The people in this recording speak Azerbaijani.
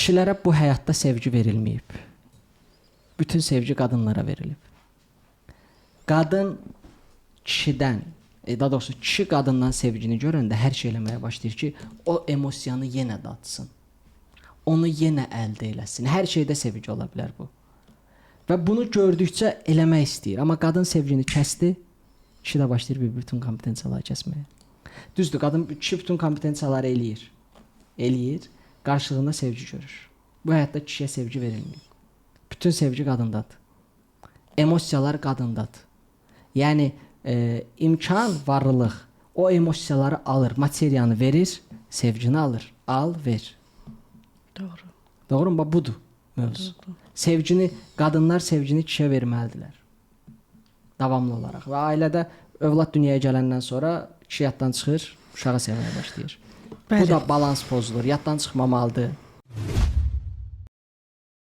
kişilərə bu həyatda sevgi verilməyib. Bütün sevgi qadınlara verilib. Qadın kişidən, daha doğrusu kişi qadından sevgini görəndə hər şey eləməyə başlayır ki, o emosiyanı yenə datsın. Onu yenə əldə eləsin. Hər şeydə sevgi ola bilər bu. Və bunu gördükcə eləmək istəyir. Amma qadın sevgini kəsdi, kişi də başlayır bütün kompetensiyaları kəsməyə. Düzdür, kişi bütün kompetensiyaları eləyir, qarşılığında sevgi görür. Bu həyatda kişiyə sevgi verilmir. Bütün sevgi qadındadır. Emosiyalar qadındadır. Yəni, imkan, varlıq o emosiyaları alır, materiyanı verir, sevgini alır. Al, ver. Doğru. Doğru mu? Budur mövzu. Sevgini, qadınlar sevgini kişiyə verməlidirlər. Davamlı olaraq. Və ailədə övlad dünyaya gələndən sonra kişi yaddan çıxır, uşağı sevməyə başlayır. Bəli. Bu da balans pozulur. Yaddan çıxmamalıdır.